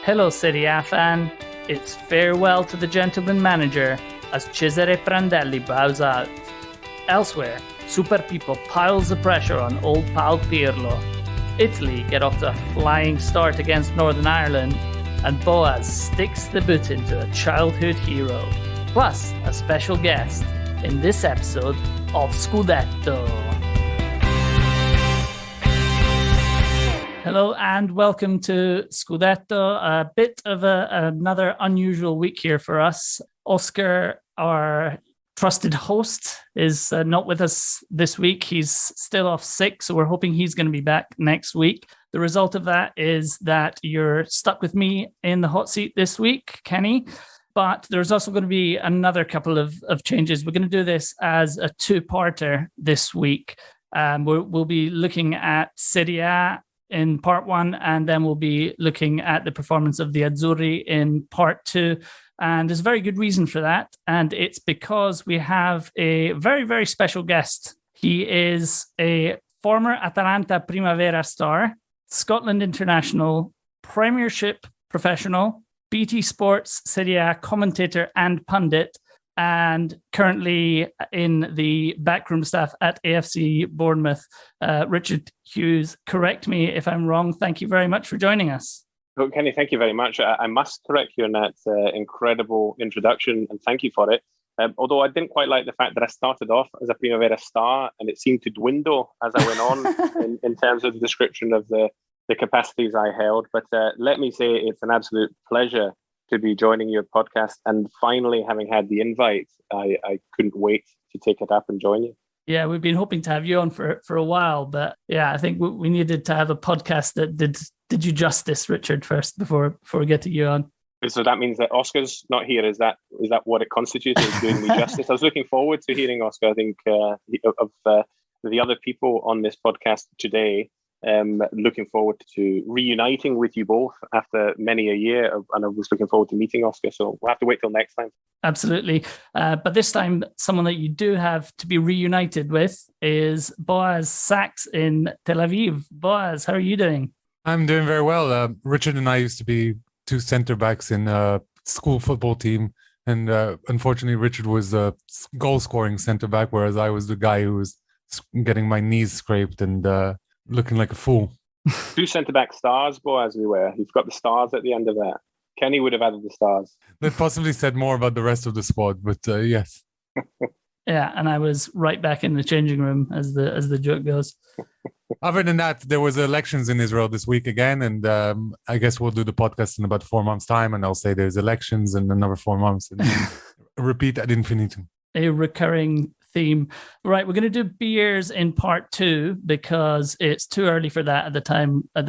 Hello Serie A fan, it's farewell to the gentleman manager as Cesare Prandelli bows out. Elsewhere, Super Pippo piles the pressure on old pal Pirlo. Italy get off to a flying start against Northern Ireland, and Boaz sticks the boot into a childhood hero. Plus, a special guest in this episode of Scudetto. Hello and welcome to Scudetto. A bit of another unusual week here for us. Oscar, our trusted host, is not with us this week. He's still off sick, so we're hoping he's going to be back next week. The result of that is that you're stuck with me in the hot seat this week, Kenny. But there's also going to be another couple of changes. We're going to do this as a two-parter this week. We'll be looking at Serie A in part one, and then we'll be looking at the performance of the Azzurri in part two. And there's a very good reason for that. And it's because we have a very, very special guest. He is a former Atalanta Primavera star, Scotland international, Premiership professional, BT Sports Serie A commentator and pundit, and currently in the backroom staff at AFC Bournemouth. Richard Hughes, correct me if I'm wrong. Thank you very much for joining us. Well, Kenny, thank you very much. I must correct you on that incredible introduction, and thank you for it. Although I didn't quite like the fact that I started off as a Primavera star and it seemed to dwindle as I went on in terms of the description of the capacities I held. But let me say it's an absolute pleasure to be joining your podcast, and finally having had the invite, I couldn't wait to take it up and join you. Yeah, we've been hoping to have you on for a while, but yeah, I think we needed to have a podcast that did you justice, Richard, first before we get to you on. So that means that Oscar's not here. Is that what it constitutes as doing me justice? I was looking forward to hearing Oscar. I think of the other people on this podcast today. Looking forward to reuniting with you both after many a year, and I was looking forward to meeting Oscar, so we'll have to wait till next time. Absolutely. But this time, someone that you do have to be reunited with is Boaz Sachs in Tel Aviv. Boaz, how are you doing? I'm doing very well. Richard and I used to be two center backs in a school football team, and unfortunately Richard was a goal scoring center back, whereas I was the guy who was getting my knees scraped and looking like a fool. Two centre-back stars, Boaz, we were. You've got the stars at the end of that. Kenny would have added the stars. That possibly said more about the rest of the squad, but yes. Yeah, and I was right back in the changing room, as the joke goes. Other than that, there was elections in Israel this week again, and I guess we'll do the podcast in about 4 months' time, and I'll say there's elections in another 4 months, and repeat ad infinitum. A recurring theme. Right, we're going to do beers in part two because it's too early for that at the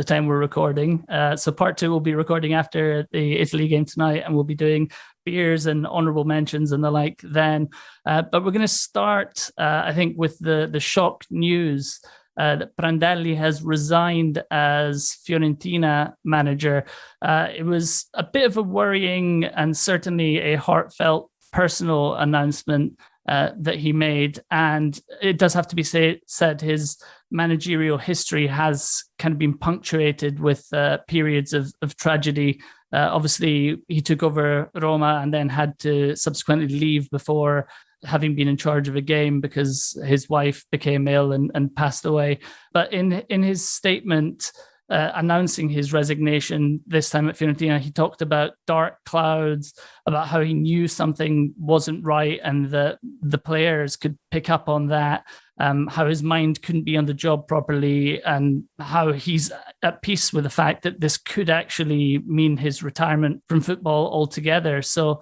time we're recording. So part two will be recording after the Italy game tonight, and we'll be doing beers and honourable mentions and the like then. But we're going to start, I think, with the shock news that Prandelli has resigned as Fiorentina manager. It was a bit of a worrying and certainly a heartfelt personal announcement that he made, and it does have to be said his managerial history has kind of been punctuated with periods of tragedy. Obviously, he took over Roma and then had to subsequently leave before having been in charge of a game because his wife became ill and passed away. But in his statement announcing his resignation this time at Fiorentina, he talked about dark clouds, about how he knew something wasn't right and that the players could pick up on that, how his mind couldn't be on the job properly, and how he's at peace with the fact that this could actually mean his retirement from football altogether. So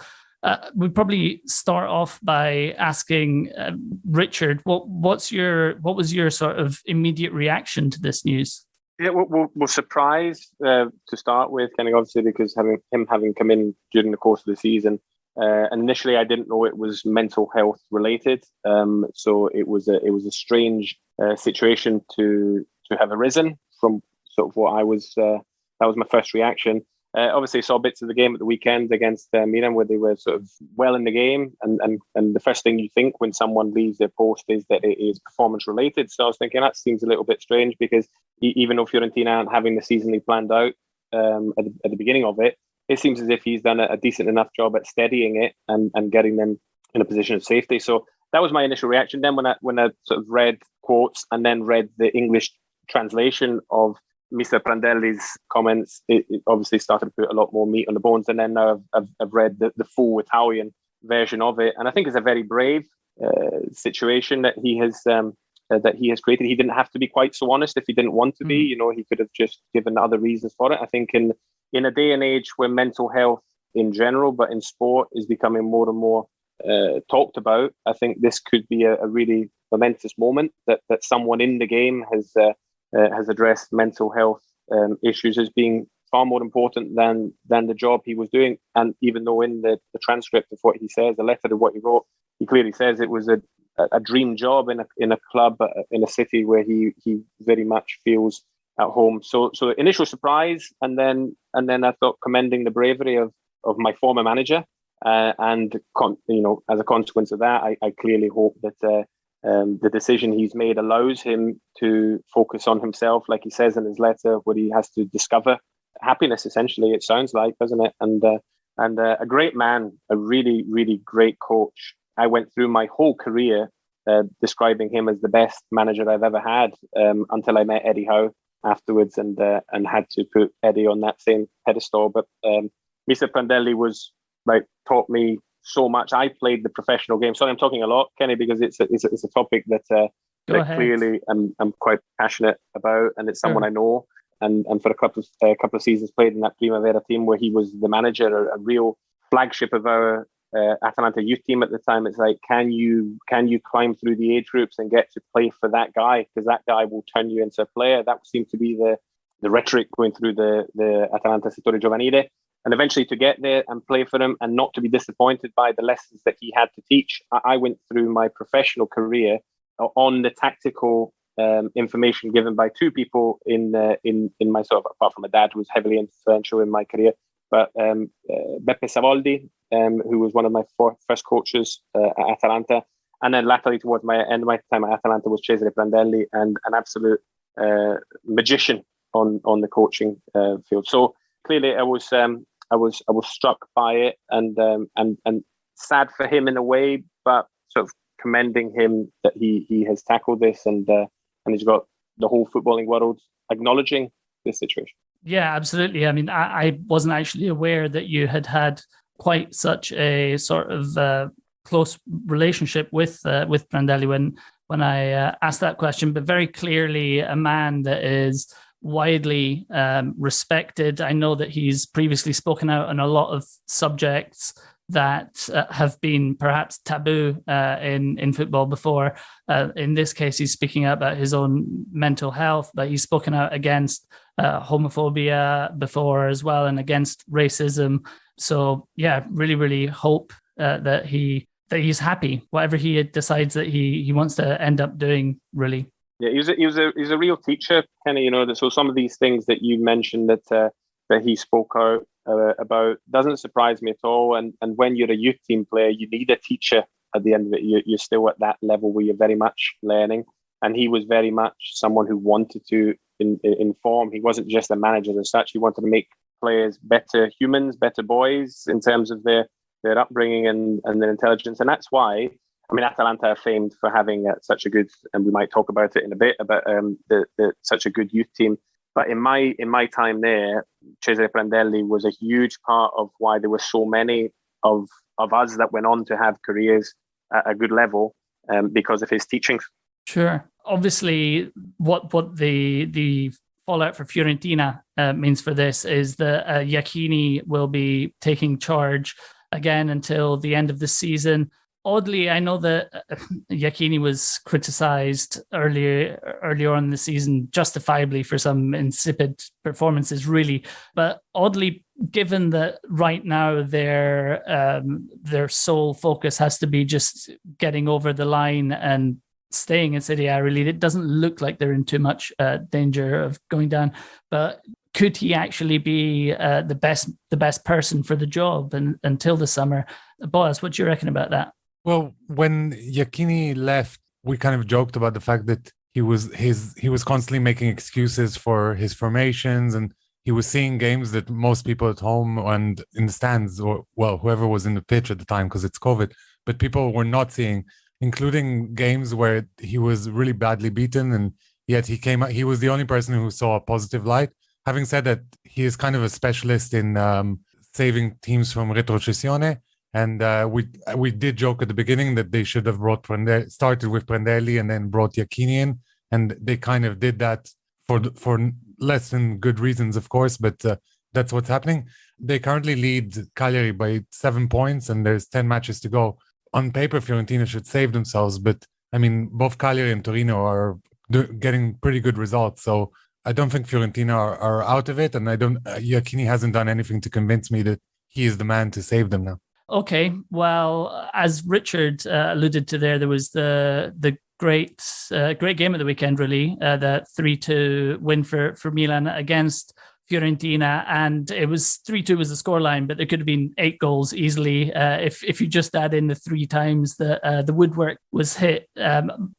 we'd probably start off by asking Richard, what was your sort of immediate reaction to this news? Yeah, we're surprised to start with, kind of obviously because having come in during the course of the season. Initially, I didn't know it was mental health related, so it was a strange situation to have arisen from sort of what I was. That was my first reaction. Obviously, saw bits of the game at the weekend against Milan where they were sort of well in the game, and the first thing you think when someone leaves their post is that it is performance related. So I was thinking that seems a little bit strange because even though Fiorentina aren't having the seasonally planned out, at the beginning of it, it seems as if he's done a decent enough job at steadying it and getting them in a position of safety. So that was my initial reaction. Then when I sort of read quotes and then read the English translation of Mister Prandelli's comments, it obviously started to put a lot more meat on the bones. And then now I've read the full Italian version of it, and I think it's a very brave situation that he has created. He didn't have to be quite so honest if he didn't want to be. You know, he could have just given other reasons for it. I think in a day and age where mental health in general, but in sport, is becoming more and more talked about, I think this could be a really momentous moment that someone in the game has addressed mental health issues as being far more important than the job he was doing. And even though in the transcript of what he says, the letter of what he wrote, he clearly says it was a dream job in a club in a city where he very much feels at home. So initial surprise, and then I thought commending the bravery of my former manager, and as a consequence of that, I clearly hope that the decision he's made allows him to focus on himself, like he says in his letter, where he has to discover happiness. Essentially, it sounds like, doesn't it? And a great man, a really, really great coach. I went through my whole career describing him as the best manager I've ever had until I met Eddie Howe afterwards, and had to put Eddie on that same pedestal. But Mister Prandelli taught me so much. I played the professional game. Sorry, I'm talking a lot, Kenny, because it's a topic that clearly I'm quite passionate about, and it's someone I know. And for a couple of seasons played in that Primavera team where he was the manager, a real flagship of our Atalanta youth team at the time. It's like, can you climb through the age groups and get to play for that guy, because that guy will turn you into a player. That seemed to be the rhetoric going through the Atalanta Settore Giovanile. And eventually to get there and play for him and not to be disappointed by the lessons that he had to teach. I went through my professional career on the tactical information given by two people in my sort of, apart from my dad, who was heavily influential in my career, but Beppe Savoldi, who was one of my first coaches at Atalanta. And then latterly, towards my end of my time at Atalanta, was Cesare Prandelli, and an absolute magician on the coaching field. So clearly, I was struck by it, and sad for him in a way, but sort of commending him that he has tackled this, and he's got the whole footballing world acknowledging this situation. Yeah, absolutely. I mean, I wasn't actually aware that you had quite such a sort of close relationship with Prandelli when I asked that question, but very clearly a man that is widely respected. I know that he's previously spoken out on a lot of subjects that have been perhaps taboo in football before. In this case, he's speaking out about his own mental health, but he's spoken out against homophobia before as well, and against racism. So yeah, really, really hope that he's happy, whatever he decides that he wants to end up doing, really. Yeah, he was a real teacher, Kenny. You know, so some of these things that you mentioned that he spoke out about doesn't surprise me at all. And when you're a youth team player, you need a teacher at the end of it. You're still at that level where you're very much learning. And he was very much someone who wanted to inform. He wasn't just a manager as such. He wanted to make players better humans, better boys in terms of their upbringing and their intelligence. And that's why, I mean, Atalanta are famed for having such a good, and we might talk about it in a bit, about such a good youth team. But in my time there, Cesare Prandelli was a huge part of why there were so many of us that went on to have careers at a good level because of his teachings. Sure. Obviously, what the fallout for Fiorentina means for this is that Iachini will be taking charge again until the end of the season. Oddly, I know that Iachini was criticised earlier on in the season, justifiably, for some insipid performances, really. But oddly, given that right now their sole focus has to be just getting over the line and staying in Serie A, really, it doesn't look like they're in too much danger of going down. But could he actually be the best person for the job until the summer? Boaz, what do you reckon about that? Well, when Iachini left, we kind of joked about the fact that he was constantly making excuses for his formations, and he was seeing games that most people at home and in the stands, or well, whoever was in the pitch at the time, because it's COVID, but people were not seeing, including games where he was really badly beaten, and yet he was the only person who saw a positive light. Having said that, he is kind of a specialist in saving teams from retrocessione. And we did joke at the beginning that they should have started with Prandelli and then brought Iachini in, and they kind of did that for less than good reasons, of course, but that's what's happening. They currently lead Cagliari by 7 points, and there's 10 matches to go. On paper, Fiorentina should save themselves, but I mean, both Cagliari and Torino are getting pretty good results, so I don't think Fiorentina are out of it, and Iachini hasn't done anything to convince me that he is the man to save them now. Okay, well, as Richard alluded to there was the great game of the weekend, really, the 3-2 win for Milan against Fiorentina, and it was 3-2 was the scoreline, but there could have been 8 goals easily if you just add in the 3 times that the woodwork was hit.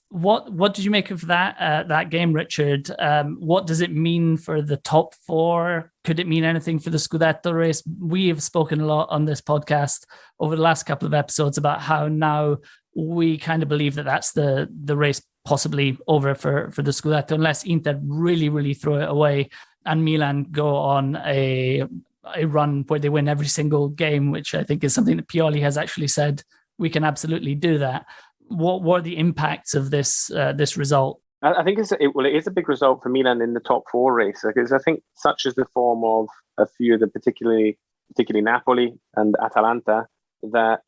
What did you make of that game, Richard? What does it mean for the top 4? Could it mean anything for the Scudetto race? We have spoken a lot on this podcast over the last couple of episodes about how now we kind of believe that that's the race possibly over for the Scudetto, unless Inter really, really throw it away and Milan go on a run where they win every single game, which I think is something that Pioli has actually said we can absolutely do that. What were the impacts of this result? I think it is a big result for Milan in the top 4 race, because I think such is the form of a few of the particularly Napoli and Atalanta, that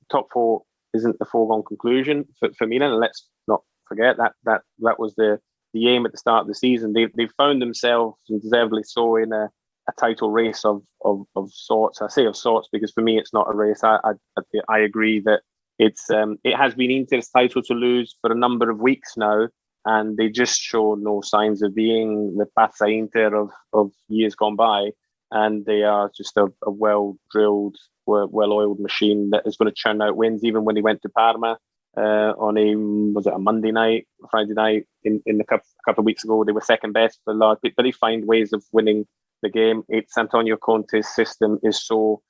top 4 isn't a foregone conclusion for Milan. And let's not forget that was the aim at the start of the season. They found themselves, and deservedly so, in a title race of sorts. I say of sorts because for me it's not a race. I agree that it has been Inter's title to lose for a number of weeks now, and they just show no signs of being the Pazza Inter of years gone by. And they are just a well-drilled, well-oiled machine that is going to churn out wins. Even when he went to Parma on a Monday night, Friday night in a couple of weeks ago, they were second best for a large bit, but they find ways of winning the game. It's Antonio Conte's system is so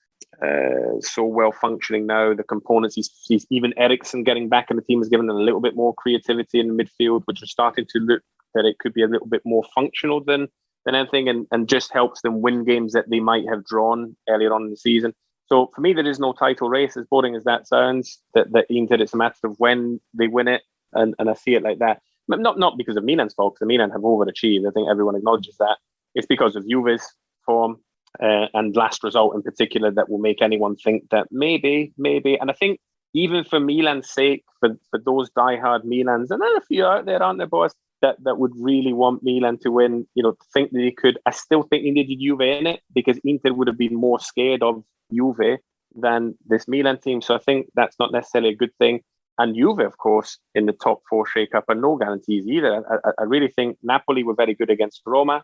well functioning now. The components, he's even Eriksen getting back in the team has given them a little bit more creativity in the midfield, which is starting to look that it could be a little bit more functional than anything, and just helps them win games that they might have drawn earlier on in the season. So for me, there is no title race, as boring as that sounds, that Inter, it's a matter of when they win it, and I see it like that. But not because of Milan's fault, because Milan have overachieved. I think everyone acknowledges that. It's because of Juve's form and last result in particular that will make anyone think that maybe. And I think even for Milan's sake, for those diehard Milans, and there are a few out there, aren't there, boys, that would really want Milan to win, think that they could. I still think they needed Juve in it, because Inter would have been more scared of Juve than this Milan team. So I think that's not necessarily a good thing. And Juve, of course, in the top 4 shake-up are no guarantees either. I really think Napoli were very good against Roma.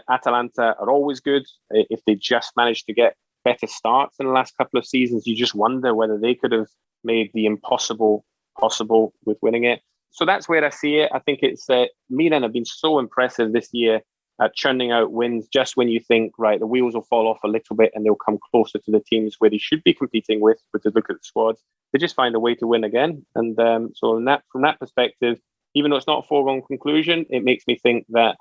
Atalanta are always good. If they just managed to get better starts in the last couple of seasons, you just wonder whether they could have made the impossible possible with winning it. So that's where I see it. I think it's Milan have been so impressive this year at churning out wins just when you think, right, the wheels will fall off a little bit and they'll come closer to the teams where they should be competing with to look at the squads. They just find a way to win again. And so from that perspective, even though it's not a foregone conclusion, it makes me think that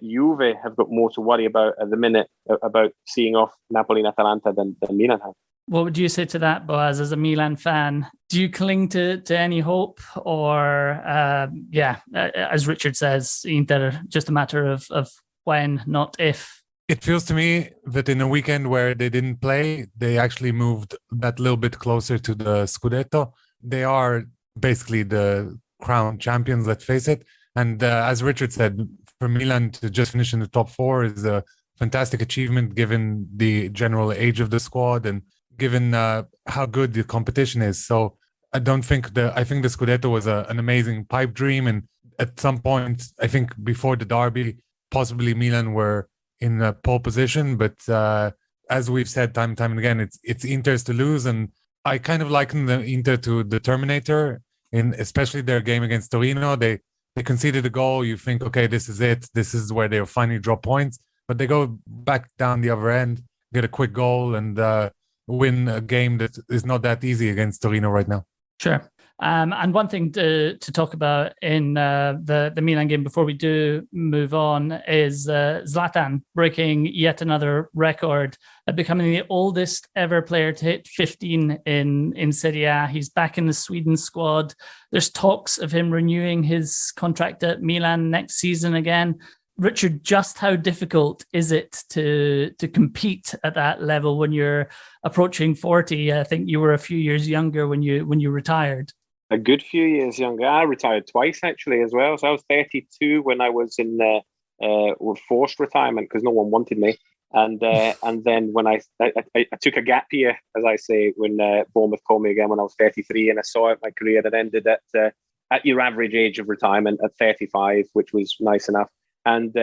Juve have got more to worry about at the minute about seeing off Napoli and Atalanta than Milan have. What would you say to that, Boaz, as a Milan fan? Do you cling to any hope, or as Richard says, Inter just a matter of when, not if? It feels to me that in a weekend where they didn't play, they actually moved that little bit closer to the Scudetto. They are basically the crowned champions, let's face it. And as Richard said, for Milan to just finish in the top 4 is a fantastic achievement given the general age of the squad and given how good the competition is. So I think the Scudetto was an amazing pipe dream. And at some point, I think before the derby, possibly Milan were in a pole position. But as we've said time and time again, it's Inter's to lose. And I kind of liken the Inter to the Terminator, in especially their game against Torino. They conceded a goal. You think, okay, this is it. This is where they'll finally drop points. but they go back down the other end, get a quick goal, and win a game that is not that easy against Torino right now. Sure. And one thing to talk about in the Milan game before we do move on is Zlatan breaking yet another record, becoming the oldest ever player to hit 15 in Serie A. He's back in the Sweden squad. There's talks of him renewing his contract at Milan next season again. Richard, just how difficult is it to compete at that level when you're approaching 40? I think you were a few years younger when you retired. A good few years younger. I retired twice actually as well. So I was 32 when I was in forced retirement because no one wanted me, and then when I took a gap year, as I say, when Bournemouth called me again when I was 33, and I saw out my career that ended at your average age of retirement at 35, which was nice enough. And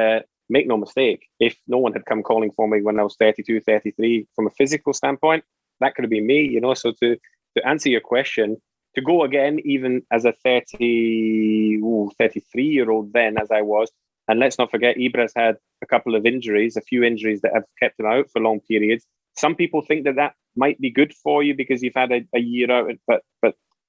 make no mistake, if no one had come calling for me when I was 32, 33, from a physical standpoint, that could have been me. So to answer your question, to go again, even as a 33-year-old then, as I was, and let's not forget, Ibra's had a few injuries that have kept him out for long periods. Some people think that might be good for you because you've had a year out, but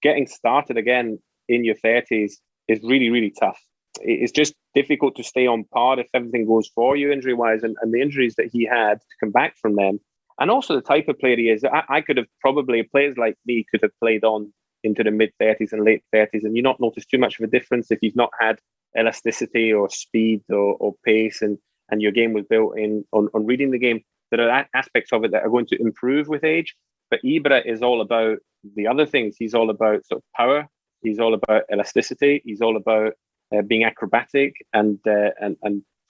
getting started again in your 30s is really, really tough. It's just difficult to stay on par if everything goes for you injury-wise, and the injuries that he had to come back from them. And also the type of player he is. I could have probably, players like me could have played on into the mid-30s and late 30s, and you not notice too much of a difference if you've not had elasticity or speed or pace, and your game was built on reading the game. There are aspects of it that are going to improve with age, but Ibra is all about the other things. He's all about sort of power. He's all about elasticity. He's all about being acrobatic and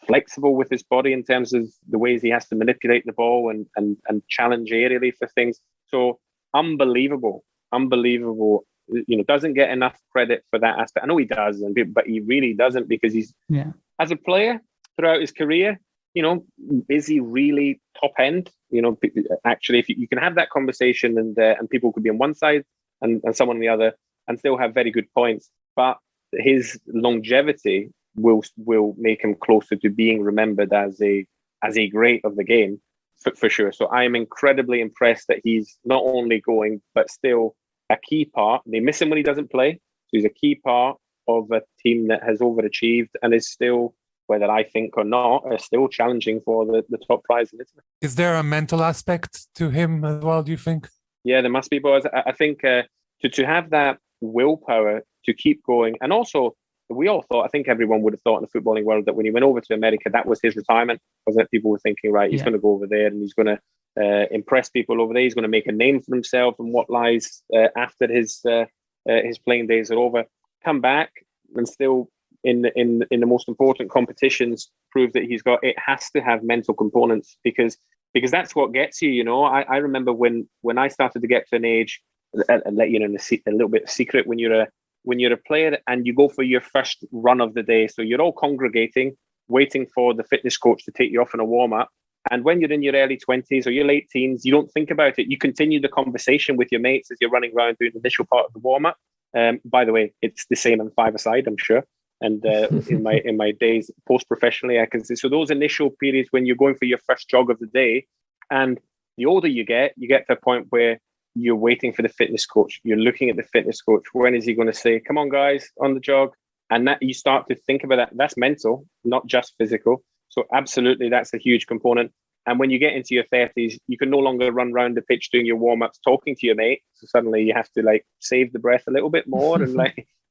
flexible with his body in terms of the ways he has to manipulate the ball and challenge aerially for things. So unbelievable. Doesn't get enough credit for that aspect. I know he does, but he really doesn't, because he's as a player throughout his career, is he really top end? Actually, if you can have that conversation and people could be on one side and someone on the other and still have very good points, but his longevity will make him closer to being remembered as a great of the game for sure. So I am incredibly impressed that he's not only going, but still a key part. They miss him when he doesn't play. So he's a key part of a team that has overachieved and is still, whether I think or not, are still challenging for the top prize in Italy. Is there a mental aspect to him as well, do you think? Yeah, there must be, Boaz. I think to have that willpower to keep going. And also, we all thought, I think everyone would have thought in the footballing world that when he went over to America, that was his retirement, wasn't it? People were thinking, right, he's going to go over there and he's going to impress people over there. He's going to make a name for himself, and what lies after his playing days are over. Come back and still in the most important competitions prove that it has to have mental components, because that's what gets you. I remember when I started to get to an age, and let you know a little bit of secret, when you're a player and you go for your first run of the day, so you're all congregating, waiting for the fitness coach to take you off on a warm-up. And when you're in your early 20s or your late teens, you don't think about it. You continue the conversation with your mates as you're running around doing the initial part of the warm-up. By the way, it's the same on five-a-side, I'm sure. And in my days post-professionally, I can see. So those initial periods when you're going for your first jog of the day, and the older you get to a point where you're waiting for the fitness coach. You're looking at the fitness coach. When is he going to say, come on, guys, on the jog? And that you start to think about that. That's mental, not just physical. So absolutely, that's a huge component. And when you get into your 30s, you can no longer run around the pitch doing your warm-ups, talking to your mate. So suddenly you have to save the breath a little bit more and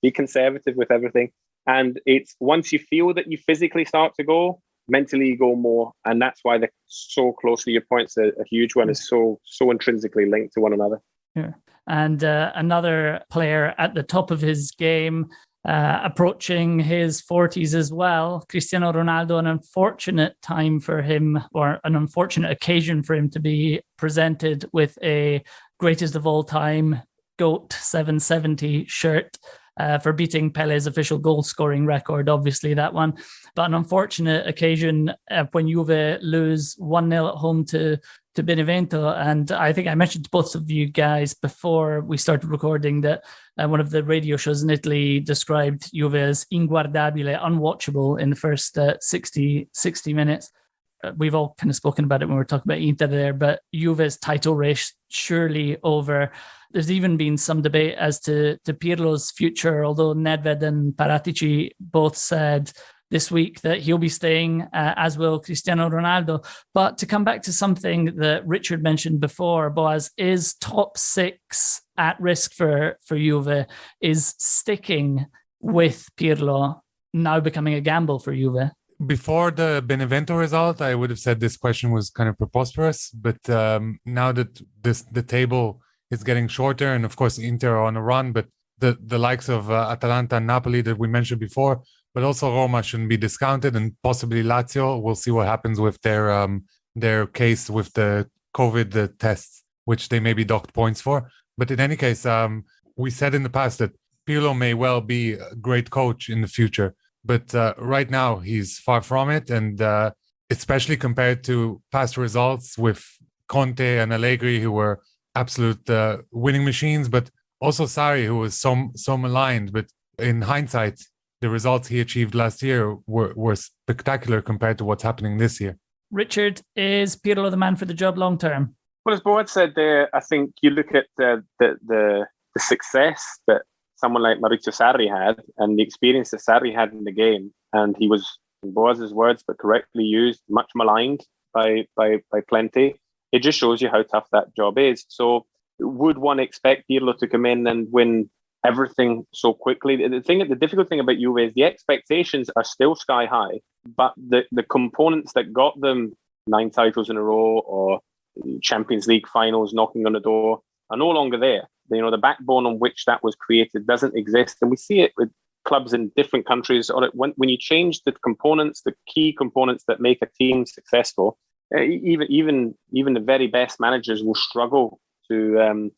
be conservative with everything. And it's once you feel that you physically start to go, mentally you go more. And that's why they're so closely, your point's a huge one, is so intrinsically linked to one another. Yeah. And another player at the top of his game, approaching his 40s as well, Cristiano Ronaldo. An unfortunate time for him, or an unfortunate occasion for him, to be presented with a greatest of all time GOAT 770 shirt for beating Pele's official goal scoring record, obviously that one. But an unfortunate occasion when Juve lose 1-0 at home to Benevento. And I think I mentioned to both of you guys before we started recording that one of the radio shows in Italy described Juve as inguardabile, unwatchable in the first 60 minutes. we've all kind of spoken about it when we're talking about Inter there, but Juve's title race surely over. There's even been some debate as to Pirlo's future, although Nedved and Paratici both said this week that he'll be staying, as will Cristiano Ronaldo. But to come back to something that Richard mentioned before, Boaz, is top six at risk for Juve? Is sticking with Pirlo now becoming a gamble for Juve? Before the Benevento result, I would have said this question was kind of preposterous. But now that the table is getting shorter, and of course Inter are on a run, but the likes of Atalanta and Napoli that we mentioned before, but also Roma shouldn't be discounted, and possibly Lazio. We'll see what happens with their case with the COVID tests, which they may be docked points for. But in any case, we said in the past that Pirlo may well be a great coach in the future. But right now, he's far from it. And especially compared to past results with Conte and Allegri, who were absolute winning machines, but also Sarri, who was so maligned. But in hindsight, the results he achieved last year were spectacular compared to what's happening this year. Richard, is Pirlo the man for the job long term? Well, as Boaz said there, I think you look at the success that someone like Maurizio Sarri had and the experience that Sarri had in the game, and he was, in Boaz's words, but correctly used, much maligned by plenty. It just shows you how tough that job is. So would one expect Pirlo to come in and win everything so quickly? The difficult thing about Juve is the expectations are still sky high, but the components that got them 9 titles in a row or Champions League finals knocking on the door are no longer there. The backbone on which that was created doesn't exist. And we see it with clubs in different countries. When you change the components, the key components that make a team successful, even the very best managers will struggle to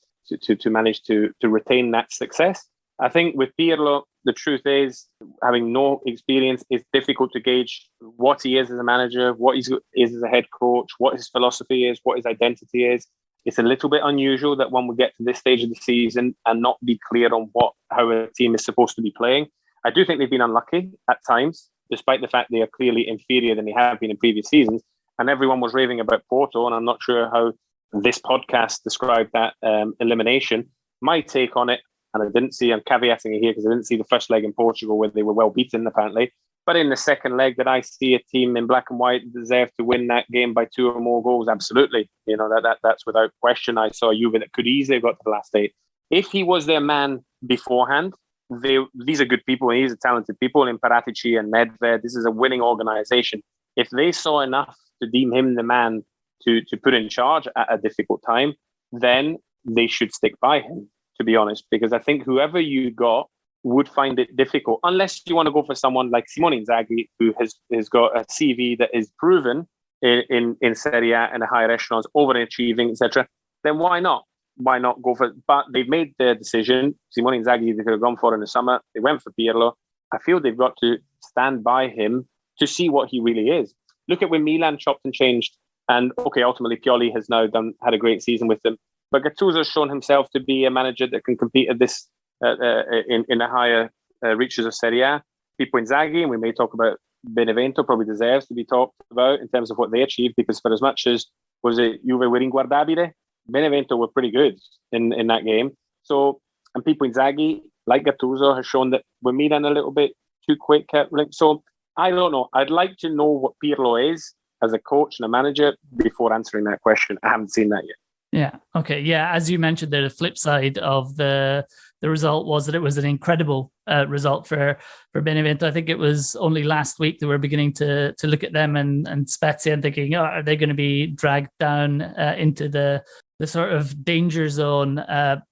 manage to retain that success. I think with Pirlo, the truth is, having no experience, it's difficult to gauge what he is as a manager, what he is as a head coach, what his philosophy is, what his identity is. It's a little bit unusual that one would get to this stage of the season and not be clear on how a team is supposed to be playing. I do think they've been unlucky at times, despite the fact they are clearly inferior than they have been in previous seasons. And everyone was raving about Porto, and I'm not sure how this podcast described that elimination. My take on it, and I'm caveating it here because I didn't see the first leg in Portugal where they were well beaten, apparently. But in the second leg, did I see a team in black and white deserve to win that game by 2 or more goals? Absolutely. That's without question. I saw a Juve that could easily have got to the last 8. If he was their man beforehand, these are good people, and these are talented people in Paratici and Nedved. This is a winning organization. If they saw enough to deem him the man to put in charge at a difficult time, then they should stick by him, to be honest, because I think whoever you got would find it difficult, unless you want to go for someone like Simone Inzaghi, who has got a CV that is proven in Serie A and the higher echelons, overachieving, etc. Then why not? Why not go for it? But they've made their decision. Simone Inzaghi, they could have gone for in the summer. They went for Pirlo. I feel they've got to stand by him to see what he really is. Look at when Milan chopped and changed. And okay, ultimately Pioli has now had a great season with them. But Gattuso's shown himself to be a manager that can compete at this in the higher reaches of Serie A. Pippo Inzaghi, and we may talk about Benevento, probably deserves to be talked about in terms of what they achieved, because for as much as was it Juve were inguardabile, Benevento were pretty good in that game. So, and Pippo Inzaghi, like Gattuso, has shown that we're Milan a little bit too quick. So I don't know. I'd like to know what Pirlo is as a coach and a manager before answering that question. I haven't seen that yet. Yeah. Okay. Yeah. As you mentioned, the flip side of the result was that it was an incredible result for Benevento. I think it was only last week that we were beginning to look at them and Spezia and thinking, are they going to be dragged down into the sort of danger zone?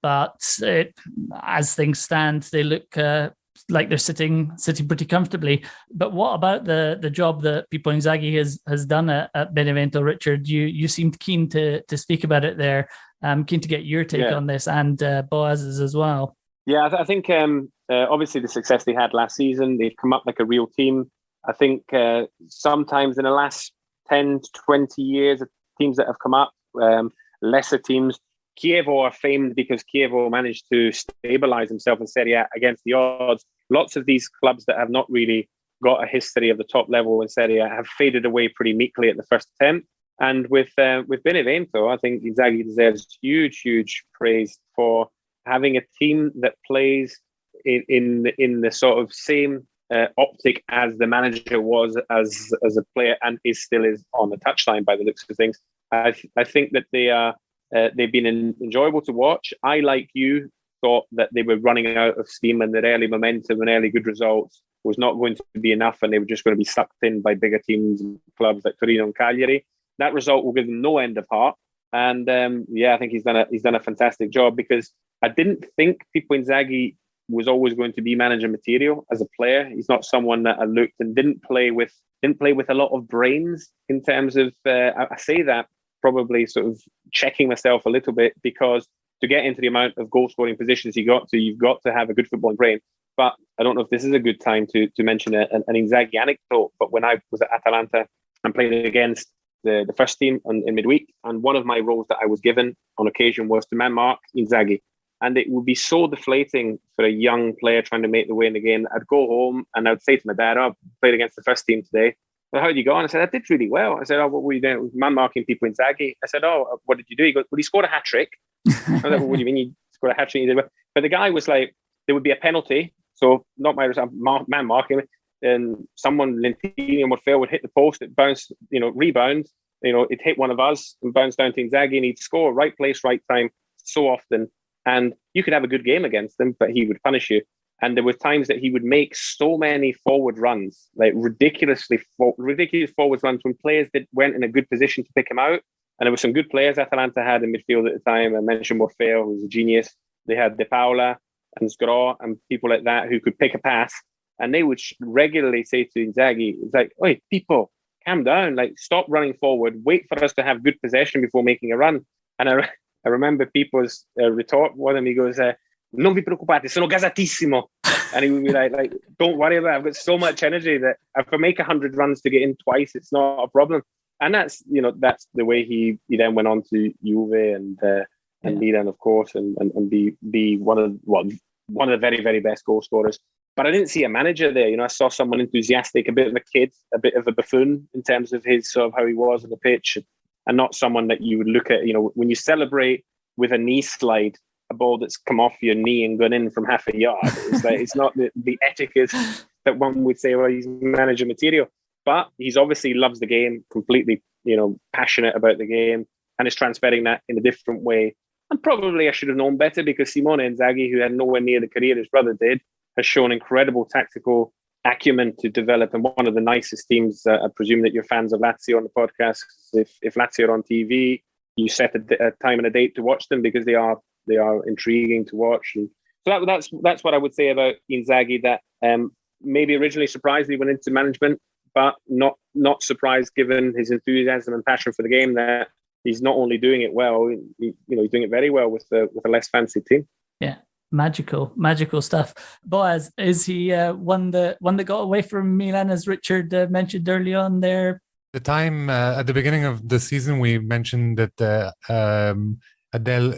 But as things stand, they look like they're sitting pretty comfortably. But what about the job that Pippo Inzaghi has done at Benevento, Richard? You seemed keen to speak about it there. I'm keen to get your take on this, and Boaz's as well. Yeah, I think obviously the success they had last season, they've come up like a real team. I think sometimes in the last 10 to 20 years, teams that have come up, lesser teams, Chievo are famed because Chievo managed to stabilize himself in Serie A against the odds. Lots of these clubs that have not really got a history of the top level in Serie A, have faded away pretty meekly at the first attempt. And with Benevento, I think Inzaghi deserves huge praise for having a team that plays in the sort of same optic as the manager was as a player, and still is on the touchline by the looks of things. I think that they've been enjoyable to watch. I, like you, thought that they were running out of steam and that early momentum and early good results was not going to be enough, and they were just going to be sucked in by bigger teams and clubs like Torino and Cagliari. That result will give them no end of heart. And I think he's done a fantastic job, because I didn't think Pippo Inzaghi was always going to be manager material as a player. He's not someone that I looked and didn't play with a lot of brains in terms of. I say that probably sort of checking myself a little bit, because to get into the amount of goal scoring positions you've got to have a good footballing brain. But I don't know if this is a good time to mention an Inzaghi anecdote. But when I was at Atalanta and played against the first team in midweek, and one of my roles that I was given on occasion was to man mark Inzaghi. And it would be so deflating for a young player trying to make the way in the game. I'd go home and I'd say to my dad, I played against the first team today. Well, how did you go? And I said, I did really well. I said, what were you doing? Man marking Pippo Inzaghi. I said, what did you do? He goes, well, he scored a hat-trick. I was like, well, what do you mean you scored a hat-trick? He did well. But the guy was like, there would be a penalty. So not my man marking. And someone, Lentini or Phil, would hit the post, it bounced, rebound. It hit one of us and bounced down to Inzaghi, and he'd score right place, right time so often. And you could have a good game against him, but he would punish you. And there were times that he would make so many forward runs, like ridiculous forward runs when players that weren't in a good position to pick him out. And there were some good players Atalanta had in midfield at the time. I mentioned Morfeo, who was a genius. They had De Paula and Sgro and people like that who could pick a pass. And they would regularly say to Inzaghi, it's like, oi, Pippo, calm down. Like, stop running forward. Wait for us to have good possession before making a run. And I remember Pippo's retort. One of them, he goes, non vi preoccupate, sono gasatissimo. And he would be like, don't worry about it. I've got so much energy that if I make 100 runs to get in twice, it's not a problem. And that's the way he then went on to Juve and Milan, of course, and be one of the very, very best goal scorers. But I didn't see a manager there. I saw someone enthusiastic, a bit of a kid, a bit of a buffoon in terms of his sort of how he was on the pitch, and not someone that you would look at. When you celebrate with a knee slide, a ball that's come off your knee and gone in from half a yard, it's not the etiquette that one would say, well, he's manager material. But he's obviously loves the game, completely, passionate about the game, and is transferring that in a different way. And probably I should have known better, because Simone Inzaghi, who had nowhere near the career his brother did, has shown incredible tactical acumen to develop. And one of the nicest teams, I presume that you're fans of Lazio on the podcast. If Lazio are on TV, you set a time and a date to watch them, because they are intriguing to watch. And so that's what I would say about Inzaghi, that maybe originally surprised he went into management, but not surprised given his enthusiasm and passion for the game, that he's not only doing it well, he's doing it very well with a less fancy team. Yeah, magical stuff. Boaz, is he one that got away from Milan, as Richard mentioned early on there? The time at the beginning of the season, we mentioned that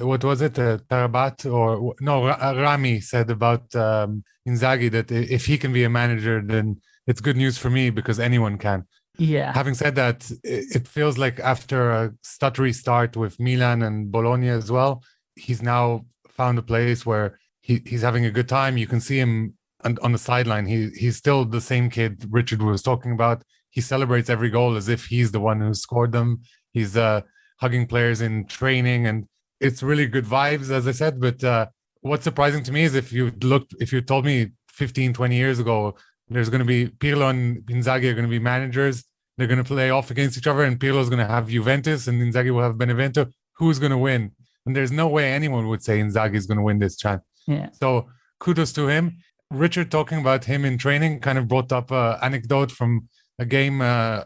what was it? Tarabat or no? Rami said about Inzaghi that if he can be a manager, then it's good news for me, because anyone can. Yeah. Having said that, it feels like after a stuttery start with Milan and Bologna as well, he's now found a place where he's having a good time. You can see him on the sideline. He's still the same kid Richard was talking about. He celebrates every goal as if he's the one who scored them. He's hugging players in training, and it's really good vibes, as I said. But what's surprising to me is if you told me 15, 20 years ago, there's going to be Pirlo and Inzaghi are going to be managers. They're going to play off against each other, and Pirlo's going to have Juventus and Inzaghi will have Benevento. Who's going to win? And there's no way anyone would say Inzaghi is going to win this chance. Yeah. So kudos to him. Richard talking about him in training kind of brought up an anecdote from a game I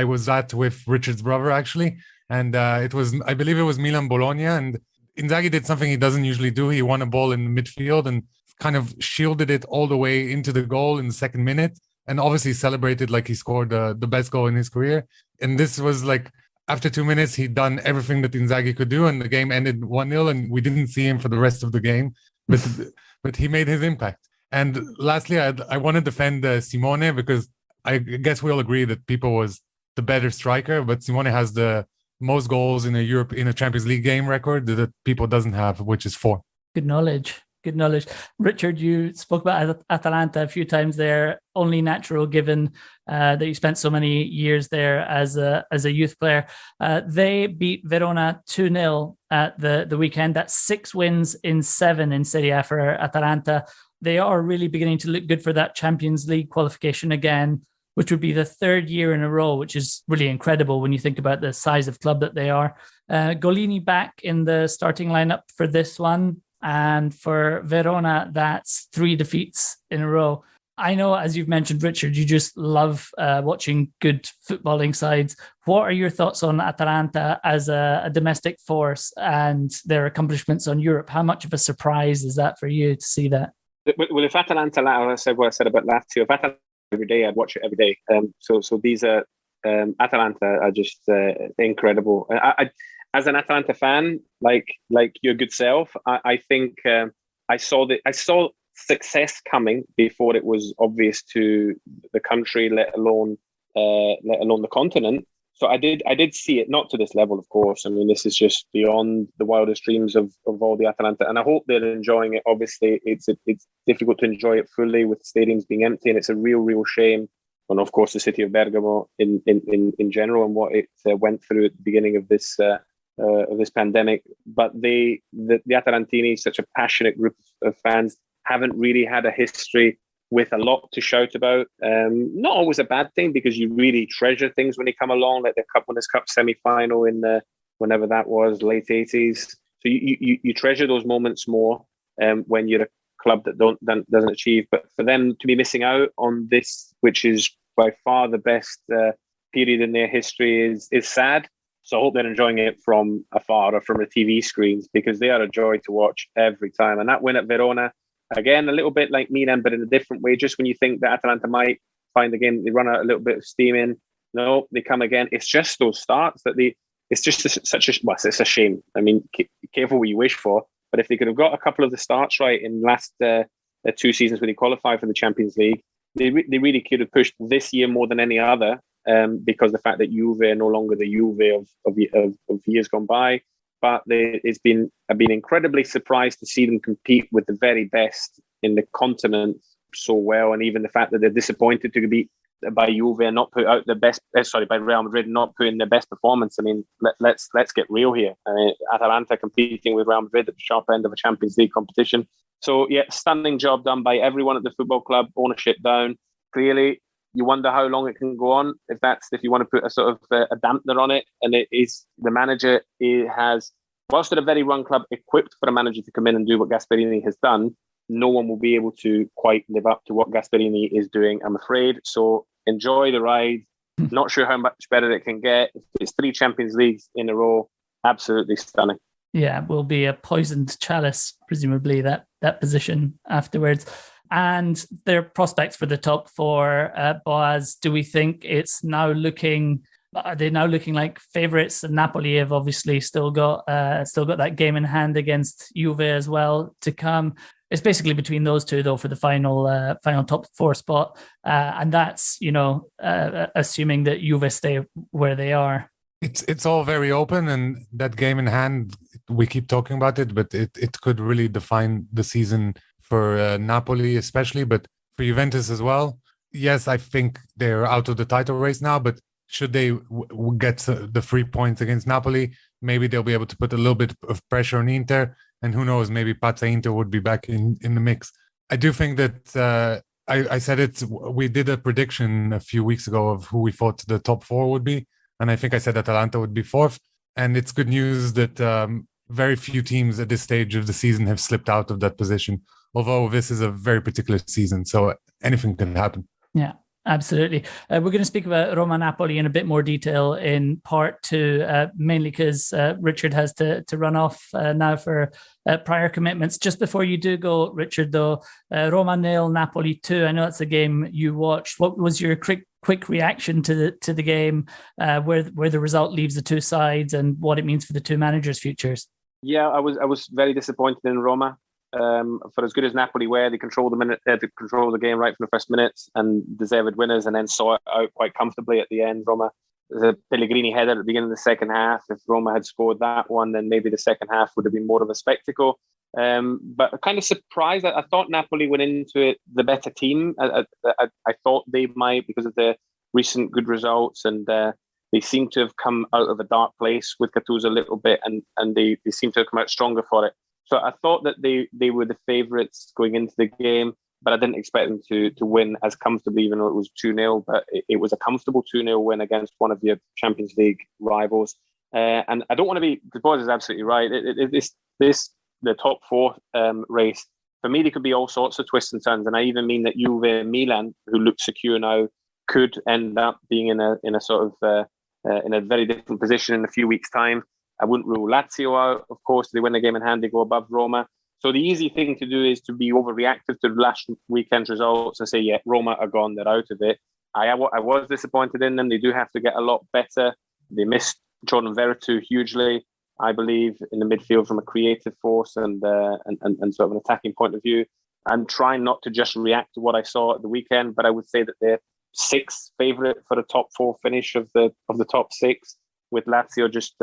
was at with Richard's brother, actually. And I believe it was Milan Bologna, and Inzaghi did something he doesn't usually do. He won a ball in midfield and kind of shielded it all the way into the goal in the second minute, and obviously celebrated like he scored the best goal in his career. And this was like, after 2 minutes, he'd done everything that Inzaghi could do, and the game ended 1-0, and we didn't see him for the rest of the game. But he made his impact. And lastly, I want to defend Simone, because I guess we'll agree that Pippo was the better striker, but Simone has the most goals in a Champions League game record that Pippo doesn't have, which is 4. Good knowledge. Good knowledge. Richard, you spoke about Atalanta a few times there. Only natural, given that you spent so many years there as a youth player. They beat Verona 2-0 at the weekend. That's 6 wins in 7 in Serie A for Atalanta. They are really beginning to look good for that Champions League qualification again, which would be the 3rd year in a row, which is really incredible when you think about the size of club that they are. Golini back in the starting lineup for this one. And for Verona, that's 3 defeats in a row. I know, as you've mentioned, Richard, you just love watching good footballing sides. What are your thoughts on Atalanta as a domestic force and their accomplishments on Europe? How much of a surprise is that for you to see that? Well, if Atalanta, I said what I said about Lazio, if Atalanta every day, I'd watch it every day. So these are Atalanta are just incredible. I as an Atalanta fan, like your good self, I think I saw success coming before it was obvious to the country, let alone the continent. So I did see it, not to this level, of course. I mean, this is just beyond the wildest dreams of all the Atalanta, and I hope they're enjoying it. Obviously, it's difficult to enjoy it fully with stadiums being empty, and it's a real shame. And of course, the city of Bergamo in general and what it went through at the beginning of this pandemic. But the Atalantini, such a passionate group of fans, haven't really had a history with a lot to shout about. Not always a bad thing, because you really treasure things when they come along, like the Winners' Cup semi-final in whenever that was, late 80s. So you treasure those moments more when you're a club that doesn't achieve. But for them to be missing out on this, which is by far the best period in their history, is sad. So I hope they're enjoying it from afar or from the TV screens, because they are a joy to watch every time. And that win at Verona, again, a little bit like Milan, but in a different way. Just when you think that Atalanta might find the game, they run out a little bit of steam in. No, they come again. It's just those starts that it's just it's a shame. I mean, be careful what you wish for. But if they could have got a couple of the starts right in last 2 seasons when they qualified for the Champions League, they really could have pushed this year more than any other. Because the fact that Juve are no longer the Juve of years gone by. But I've been incredibly surprised to see them compete with the very best in the continent so well, and even the fact that they're disappointed to be beat by Juve and not put out the best. By Real Madrid, not put in their best performance. I mean, let's get real here. I mean, Atalanta competing with Real Madrid at the sharp end of a Champions League competition. So yeah, stunning job done by everyone at the football club. Ownership down. Clearly, you wonder how long it can go on. If you want to put a sort of a dampener on it, and it is the manager has, whilst they're a very run club, equipped for a manager to come in and do what Gasperini has done. No one will be able to quite live up to what Gasperini is doing, I'm afraid. So enjoy the ride. Not sure how much better it can get. It's 3 Champions Leagues in a row. Absolutely stunning. Yeah, will be a poisoned chalice, presumably, that position afterwards. And their prospects for the top 4, Boaz, do we think it's now looking? Are they now looking like favourites? Napoli have obviously still got that game in hand against Juve as well to come. It's basically between those two, though, for the final top 4 spot, and that's assuming that Juve stay where they are. It's all very open, and that game in hand, we keep talking about it, but it could really define the season for Napoli especially, but for Juventus as well. Yes, I think they're out of the title race now, but should they get the 3 points against Napoli, maybe they'll be able to put a little bit of pressure on Inter, and who knows, maybe Pazza Inter would be back in the mix. I do think that I said it, we did a prediction a few weeks ago of who we thought the top 4 would be, and I think I said Atalanta would be 4th, and it's good news that very few teams at this stage of the season have slipped out of that position. Although this is a very particular season, so anything can happen. Yeah, absolutely. We're going to speak about Roma-Napoli in a bit more detail in part 2, mainly because Richard has to run off now for prior commitments. Just before you do go, Richard, though, Roma 0, Napoli 2. I know it's a game you watched. What was your quick reaction to the game, where the result leaves the two sides and what it means for the two managers' futures? Yeah, I was very disappointed in Roma. For as good as Napoli were, they controlled the game right from the first minutes and deserved winners, and then saw it out quite comfortably at the end. Roma, there's a Pellegrini header at the beginning of the second half. If Roma had scored that one, then maybe the second half would have been more of a spectacle. But kind of surprised. I thought Napoli went into it the better team. I thought they might, because of the recent good results, and they seem to have come out of a dark place with Gattuso a little bit, and they seem to have come out stronger for it. So I thought that they were the favourites going into the game, but I didn't expect them to win as comfortably, even though it was 2-0. But it was a comfortable 2-0 win against one of your Champions League rivals. And I don't want to be, because Boaz is absolutely right. The top four race, for me, there could be all sorts of twists and turns. And I even mean that Juve and Milan, who look secure now, could end up being in a sort of in a very different position in a few weeks' time. I wouldn't rule Lazio out. Of course, they win the game in hand, they go above Roma. So the easy thing to do is to be overreactive to the last weekend's results and say, yeah, Roma are gone, they're out of it. I was disappointed in them. They do have to get a lot better. They missed Jordan Veretout hugely, I believe, in the midfield from a creative force and sort of an attacking point of view. I'm trying not to just react to what I saw at the weekend, but I would say that they're sixth favourite for the top four finish of the top six, with Lazio just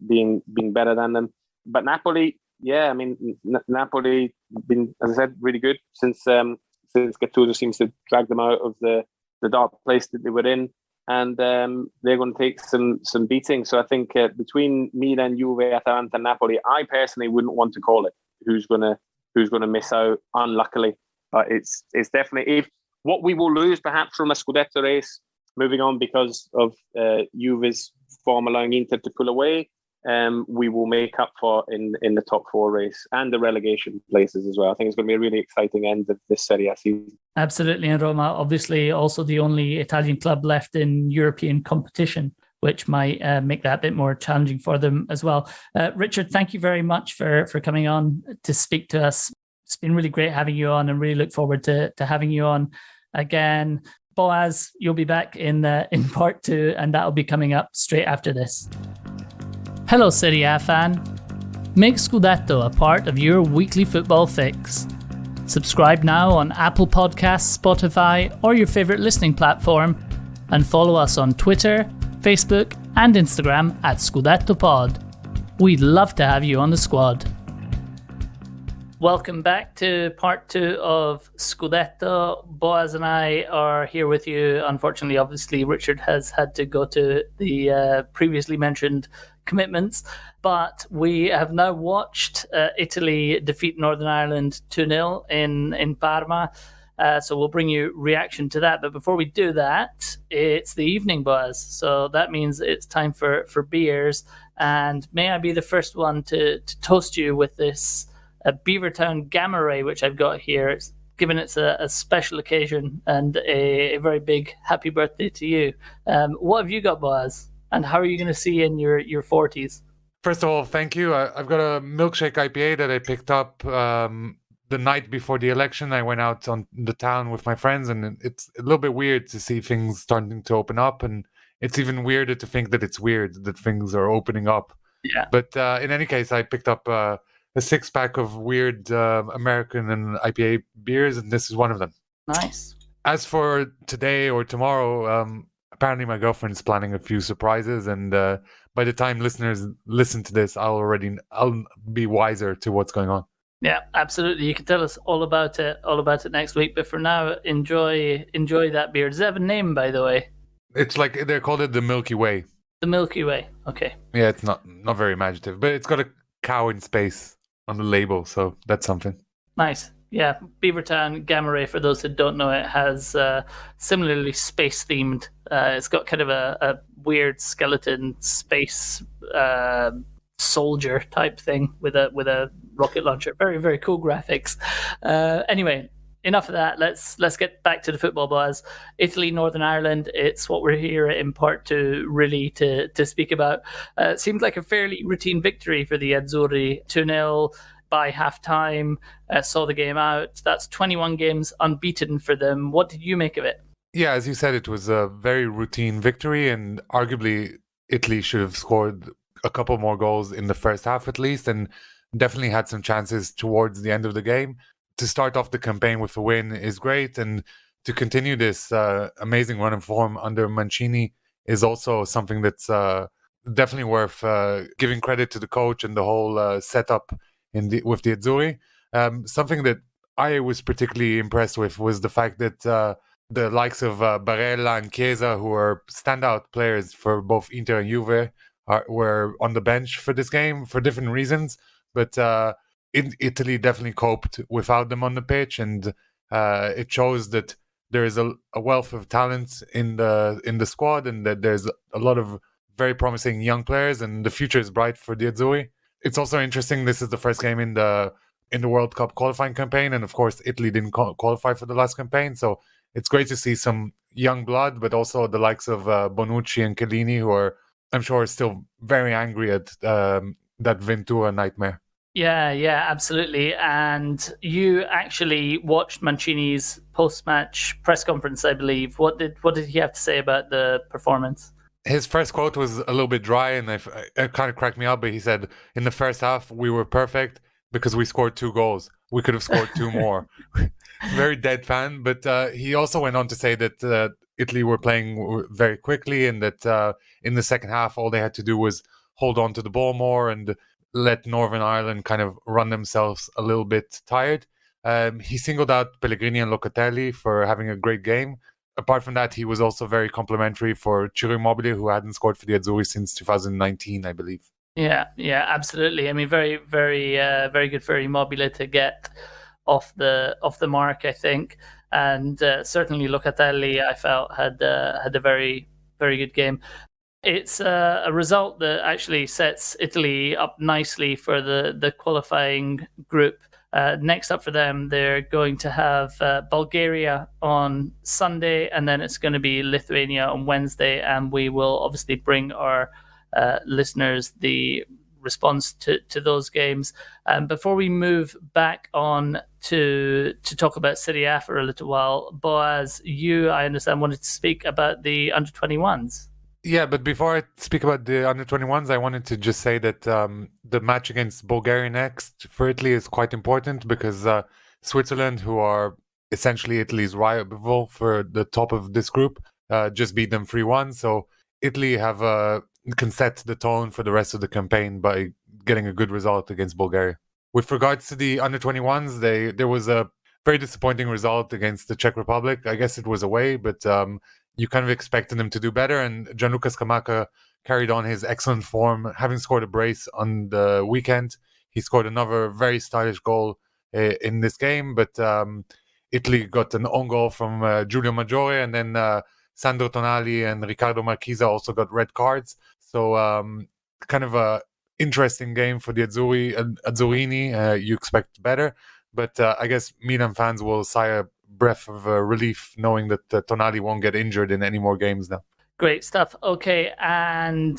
being better than them. But Napoli, yeah, I mean, Napoli been, as I said, really good since Gattuso seems to drag them out of the dark place that they were in, and they're going to take some beating. So I think between Milan, Juve, Atalanta, and Napoli, I personally wouldn't want to call it who's going to miss out. Unluckily, but it's definitely what we will lose perhaps from a Scudetto race moving on because of Juve's form allowing Inter to pull away. We will make up for in the top four race and the relegation places as well. I think it's going to be a really exciting end of this Serie A season. Absolutely. And Roma, obviously, also the only Italian club left in European competition, which might make that a bit more challenging for them as well. Richard, thank you very much for coming on to speak to us. It's been really great having you on, and really look forward to having you on again. Boaz, you'll be back in part 2, and that'll be coming up straight after this. Hello, Serie A fan. Make Scudetto a part of your weekly football fix. Subscribe now on Apple Podcasts, Spotify, or your favourite listening platform, and follow us on Twitter, Facebook, and Instagram at ScudettoPod. We'd love to have you on the squad. Welcome back to part 2 of Scudetto. Boaz and I are here with you. Unfortunately, obviously, Richard has had to go to the previously mentioned commitments, but we have now watched Italy defeat Northern Ireland 2-0 in Parma. So we'll bring you reaction to that. But before we do that, it's the evening, Boaz. So that means it's time for beers. And may I be the first one to toast you with this Beavertown Gamma Ray, which I've got here. It's given it's a special occasion and a very big happy birthday to you. What have you got, Boaz? And how are you going to see in your 40s? First of all, thank you. I've got a milkshake IPA that I picked up the night before the election. I went out on the town with my friends, and it's a little bit weird to see things starting to open up. And it's even weirder to think that it's weird that things are opening up. Yeah. But in any case, I picked up a 6-pack of weird American and IPA beers, and this is one of them. Nice. As for today or tomorrow, apparently my girlfriend is planning a few surprises, and by the time listeners listen to this, I'll be wiser to what's going on. Yeah, absolutely. You can tell us all about it next week. But for now, enjoy that beer. Does it have a name, by the way? It's like they called it the Milky Way. The Milky Way. Okay. Yeah, it's not very imaginative, but it's got a cow in space on the label, so that's something. Nice. Yeah, Beavertown Gamma Ray, for those who don't know it, has similarly space-themed. It's got kind of a weird skeleton space soldier type thing with a rocket launcher. Very, very cool graphics. Anyway, enough of that. Let's get back to the football, Boaz. Italy, Northern Ireland. It's what we're here in part 2 really to speak about. It seemed like a fairly routine victory for the Azzurri. 2-0 by half-time. Saw the game out. That's 21 games unbeaten for them. What did you make of it? Yeah, as you said, it was a very routine victory, and arguably Italy should have scored a couple more goals in the first half at least. And definitely had some chances towards the end of the game. To start off the campaign with a win is great, and to continue this amazing run of form under Mancini is also something that's definitely worth giving credit to the coach and the whole setup with the Azzurri. Something that I was particularly impressed with was the fact that the likes of Barella and Chiesa, who are standout players for both Inter and Juve, were on the bench for this game for different reasons. But Italy definitely coped without them on the pitch, and it shows that there is a wealth of talent in the squad, and that there's a lot of very promising young players, and the future is bright for the Azzurri. It's also interesting. This is the first game in the World Cup qualifying campaign, and of course, Italy didn't qualify for the last campaign, so it's great to see some young blood, but also the likes of Bonucci and Chiellini, who I'm sure, are still very angry at that Ventura nightmare. Yeah, absolutely. And you actually watched Mancini's post-match press conference, I believe. What did he have to say about the performance? His first quote was a little bit dry, and it kind of cracked me up, but he said, in the first half, we were perfect because we scored 2 goals. We could have scored 2 more. Very deadpan, but he also went on to say that Italy were playing very quickly, and that in the second half, all they had to do was hold on to the ball more and let Northern Ireland kind of run themselves a little bit tired. He singled out Pellegrini and Locatelli for having a great game. Apart from that, he was also very complimentary for Ciro Immobile, who hadn't scored for the Azzurri since 2019, I believe. Yeah, absolutely. I mean, very, very, very good for Immobile to get off the mark, I think, and certainly Locatelli, I felt, had a very, very good game. It's a result that actually sets Italy up nicely for the qualifying group. Next up for them, they're going to have Bulgaria on Sunday, and then it's going to be Lithuania on Wednesday, and we will obviously bring our listeners the response to those games. Before we move back on to talk about Serie A for a little while, Boaz, you, I understand, wanted to speak about the under-21s. Yeah, but before I speak about the under-21s, I wanted to just say that the match against Bulgaria next for Italy is quite important, because Switzerland, who are essentially Italy's rival for the top of this group, just beat them 3-1. So Italy can set the tone for the rest of the campaign by getting a good result against Bulgaria. With regards to the under-21s, there was a very disappointing result against the Czech Republic. I guess it was away, but you kind of expected them to do better, and Gianluca Scamacca carried on his excellent form, having scored a brace on the weekend. He scored another very stylish goal in this game, but Italy got an own goal from Giulio Maggiore, and then Sandro Tonali and Riccardo Marchisa also got red cards. So kind of a interesting game for the Azzurini. You expect better, but I guess Milan fans will sigh a breath of relief knowing that Tonali won't get injured in any more games now. Great stuff. Okay, and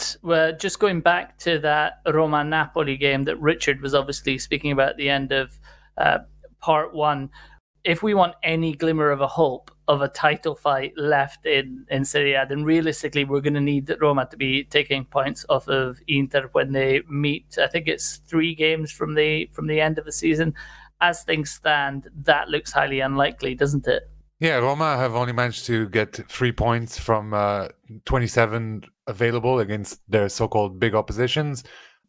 just going back to that Roma-Napoli game that Richard was obviously speaking about at the end of part 1, if we want any glimmer of a hope of a title fight left in Serie A, then realistically we're going to need Roma to be taking points off of Inter when they meet. I think it's 3 games from the end of the season. As things stand, that looks highly unlikely, doesn't it? Yeah, Roma have only managed to get 3 points from 27 available against their so-called big oppositions.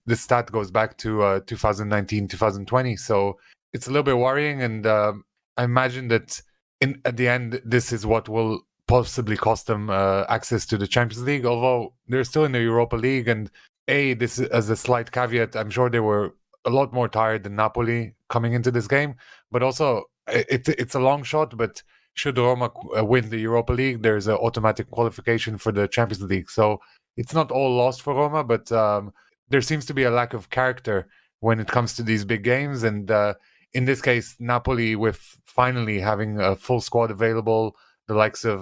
This stat goes back to 2019-2020, so it's a little bit worrying, and I imagine that at the end, this is what will possibly cost them access to the Champions League, although they're still in the Europa League, and this is, as a slight caveat, I'm sure they were a lot more tired than Napoli coming into this game, but also it's a long shot, but should Roma win the Europa League, there's an automatic qualification for the Champions League. So it's not all lost for Roma, but there seems to be a lack of character when it comes to these big games. And in this case, Napoli, with finally having a full squad available, the likes of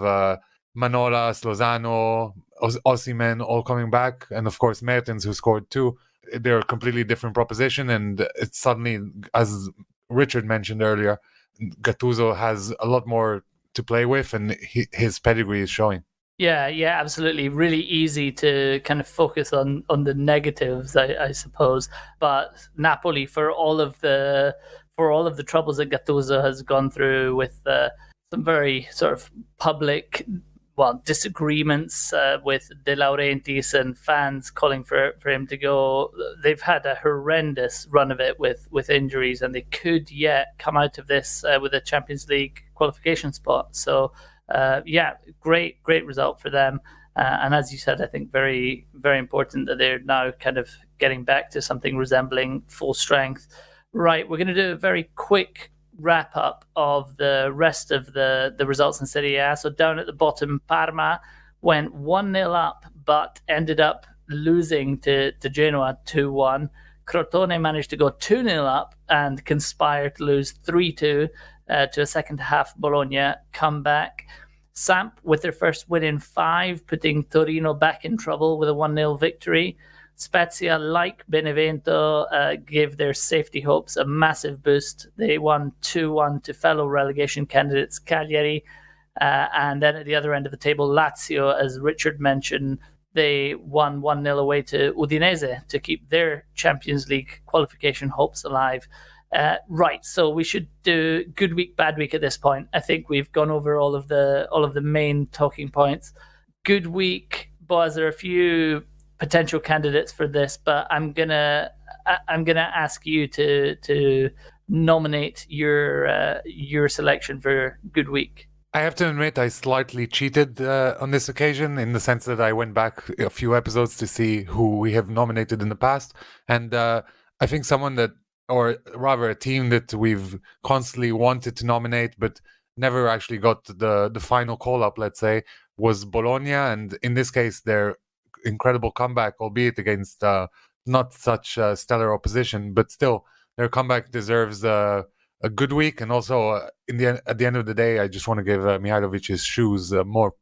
Manolas, Lozano, Osimhen all coming back, and of course Mertens, who scored 2. They're a completely different proposition, and it's suddenly, as Richard mentioned earlier, Gattuso has a lot more to play with, and his pedigree is showing. Yeah, absolutely. Really easy to kind of focus on the negatives, I suppose. But Napoli, for all of the troubles that Gattuso has gone through with some very sort of public, disagreements with De Laurentiis and fans calling for him to go, they've had a horrendous run of it with injuries, and they could yet come out of this with a Champions League qualification spot. So. Great result for them. And as you said, I think very, very important that they're now kind of getting back to something resembling full strength. Right, we're going to do a very quick wrap up of the rest of the results in Serie A. So down at the bottom, Parma went 1-0 up, but ended up losing to Genoa 2-1. Crotone managed to go 2-0 up and conspire to lose 3-2 to a second half Bologna comeback. Samp with their first win in 5, putting Torino back in trouble with a 1-0 victory. Spezia, like Benevento, gave their safety hopes a massive boost. They won 2-1 to fellow relegation candidates Cagliari. And then at the other end of the table, Lazio, as Richard mentioned, they won 1-0 away to Udinese to keep their Champions League qualification hopes alive. Right, so we should do good week, bad week at this point. I think we've gone over all of the main talking points. Good week, Boaz. There are a few potential candidates for this, but I'm gonna ask you to nominate your selection for good week. I have to admit, I slightly cheated on this occasion, in the sense that I went back a few episodes to see who we have nominated in the past, and I think someone that, or rather a team that we've constantly wanted to nominate but never actually got the final call-up, let's say, was Bologna. And in this case, their incredible comeback, albeit against not such stellar opposition, but still, their comeback deserves a good week. And also, at the end of the day, I just want to give Mihailovic's shoes more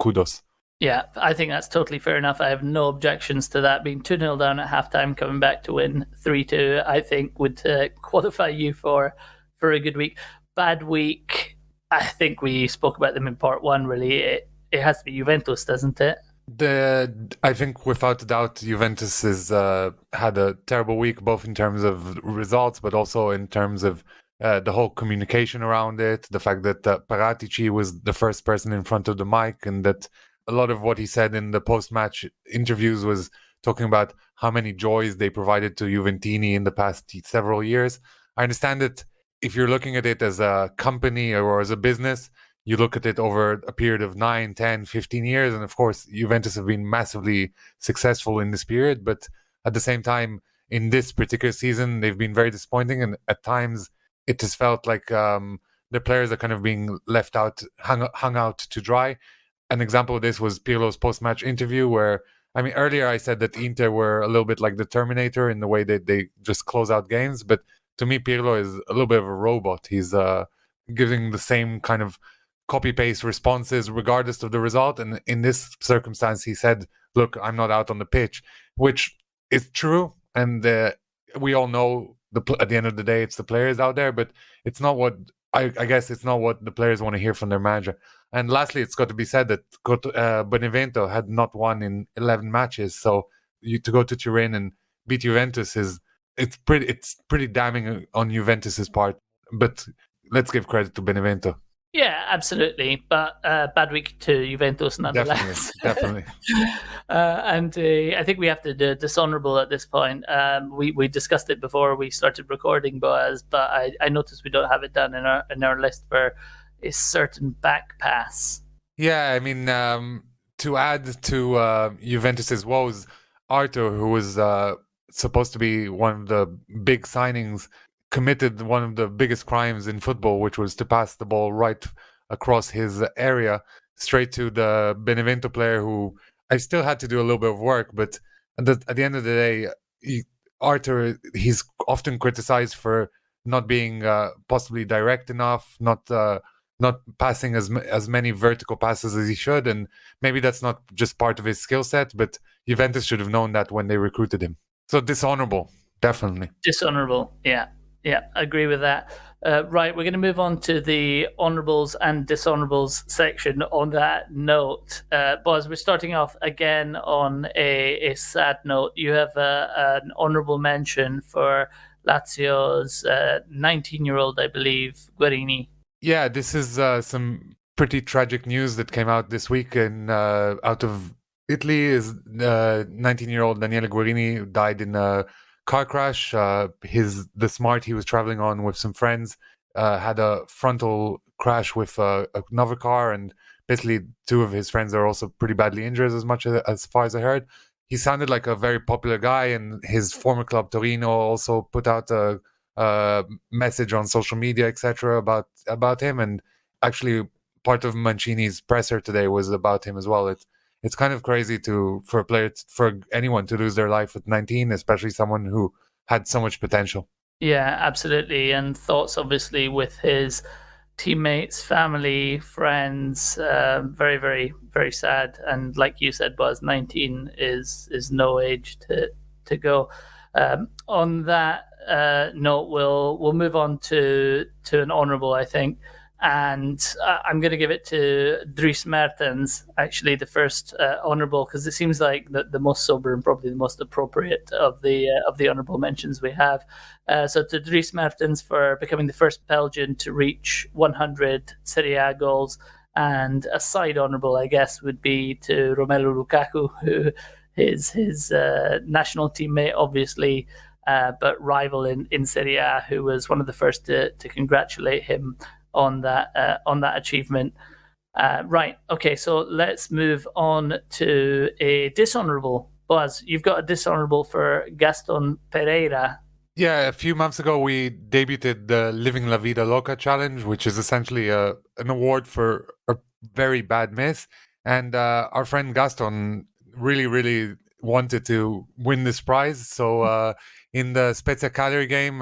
kudos. Yeah, I think that's totally fair enough. I have no objections to that. Being 2-0 down at halftime, coming back to win 3-2, I think would qualify you for a good week. Bad week, I think we spoke about them in part 1, really. It has to be Juventus, doesn't it? I think without a doubt, Juventus has had a terrible week, both in terms of results, but also in terms of the whole communication around it. The fact that Paratici was the first person in front of the mic, and that a lot of what he said in the post-match interviews was talking about how many joys they provided to Juventini in the past several years. I understand that if you're looking at it as a company or as a business, you look at it over a period of 9, 10, 15 years. And of course, Juventus have been massively successful in this period. But at the same time, in this particular season, they've been very disappointing. And at times, it has felt like the players are kind of being left out, hung out to dry. An example of this was Pirlo's post-match interview, where, I mean, earlier I said that Inter were a little bit like the Terminator in the way that they just close out games. But to me, Pirlo is a little bit of a robot. He's giving the same kind of copy-paste responses regardless of the result. And in this circumstance, he said, look, I'm not out on the pitch, which is true. And we all know at the end of the day, it's the players out there, but it's not what, I guess it's not what the players want to hear from their manager. And lastly, it's got to be said that Benevento had not won in 11 matches. So to go to Turin and beat Juventus it's pretty damning on Juventus's part. But let's give credit to Benevento. Yeah, absolutely. But bad week to Juventus nonetheless. Definitely. And I think we have to do dishonourable at this point. We discussed it before we started recording, Boaz, but I noticed we don't have it done in our list for a certain back pass. Yeah, I mean, to add to Juventus's woes, Arthur, who was supposed to be one of the big signings, committed one of the biggest crimes in football, which was to pass the ball right across his area straight to the Benevento player, who I still had to do a little bit of work. But at the end of the day, Arthur, he's often criticized for not being possibly direct enough, not passing as many vertical passes as he should. And maybe that's not just part of his skill set, but Juventus should have known that when they recruited him. So dishonourable, definitely. Dishonourable, yeah. Yeah, I agree with that. Right, we're going to move on to the honourables and dishonourables section on that note. Boaz, we're starting off again on a sad note. You have an honourable mention for Lazio's 19-year-old, I believe, Guarini. Yeah, this is some pretty tragic news that came out this week out of Italy. Is 19-year-old Daniele Guarini died in a car crash. The Smart he was traveling on with some friends had a frontal crash with another car, and basically two of his friends are also pretty badly injured, as far as I heard. He sounded like a very popular guy, and his former club Torino also put out a message on social media, etc., about him. And actually, part of Mancini's presser today was about him as well. It's kind of crazy for anyone to lose their life at 19, especially someone who had so much potential. Yeah, absolutely. And thoughts, obviously, with his teammates, family, friends. Very, very, very sad. And like you said, Buzz, 19 is no age to go. On that note, we'll move on to an honourable, I think. And I'm going to give it to Dries Mertens, actually, the first honourable, because it seems like the most sober and probably the most appropriate of the honourable mentions we have. So to Dries Mertens for becoming the first Belgian to reach 100 Serie A goals. And a side honourable, I guess, would be to Romelu Lukaku, who is his national teammate, obviously, but rival in Serie A, who was one of the first to congratulate him on that achievement. Right. Okay. So let's move on to a dishonourable. Buzz, you've got a dishonourable for Gaston Pereira. Yeah, a few months ago we debuted the Living La Vida Loca challenge, which is essentially an award for a very bad miss. And our friend Gaston really, really wanted to win this prize. So in the Spezia Cagliari game,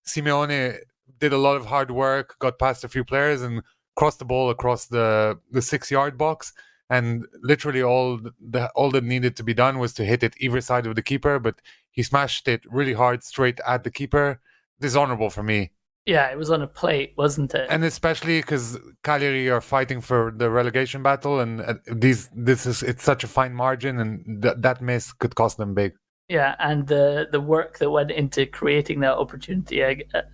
Simeone did a lot of hard work, got past a few players, and crossed the ball across the 6-yard box. And literally all that needed to be done was to hit it either side of the keeper, but he smashed it really hard straight at the keeper. Dishonourable for me. Yeah, it was on a plate, wasn't it? And especially because Cagliari are fighting for the relegation battle, and it's such a fine margin, and that miss could cost them big. Yeah, and the work that went into creating that opportunity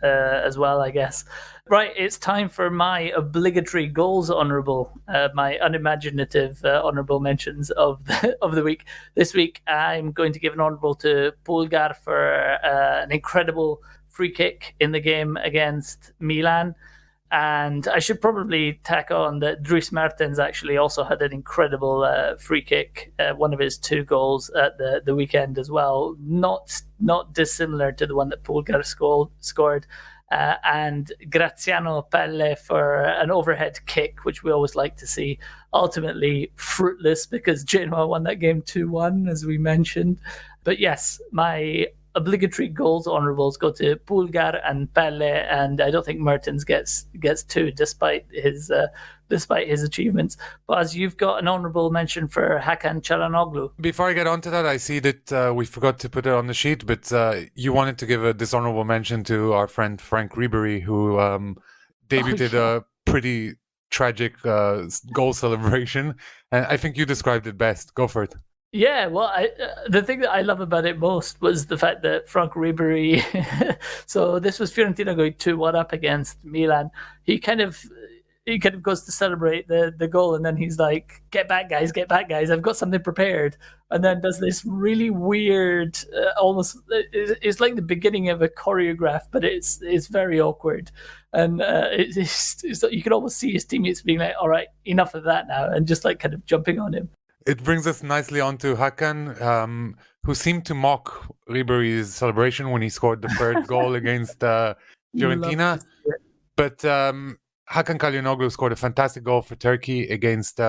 as well, I guess. Right, it's time for my obligatory goals honourable, my unimaginative honourable mentions of the week. This week, I'm going to give an honourable to Pulgar for an incredible free kick in the game against Milan. And I should probably tack on that Dries Mertens actually also had an incredible free kick, one of his 2 goals at the weekend as well. Not dissimilar to the one that Pulgar scored. And Graziano Pelle for an overhead kick, which we always like to see. Ultimately fruitless because Genoa won that game 2-1, as we mentioned. But yes, my obligatory goals honourables go to Pulgar and Pelle, and I don't think Mertens gets 2 despite his achievements. But as you've got an honourable mention for Hakan Çalhanoğlu. Before I get on to that, I see that we forgot to put it on the sheet, but you wanted to give a dishonourable mention to our friend Frank Ribery, who debuted a pretty tragic goal celebration, and I think you described it best. Go for it. Yeah, well, the thing that I love about it most was the fact that Frank Ribery, so this was Fiorentina going 2-1 up against Milan. He kind of goes to celebrate the goal, and then he's like, get back guys, I've got something prepared. And then does this really weird, almost, it's like the beginning of a choreograph, but it's very awkward. And it's you can almost see his teammates being like, all right, enough of that now, and just like kind of jumping on him. It brings us nicely on to Hakan, who seemed to mock Ribery's celebration when he scored the third goal against Fiorentina. But Hakan Çalhanoğlu scored a fantastic goal for Turkey against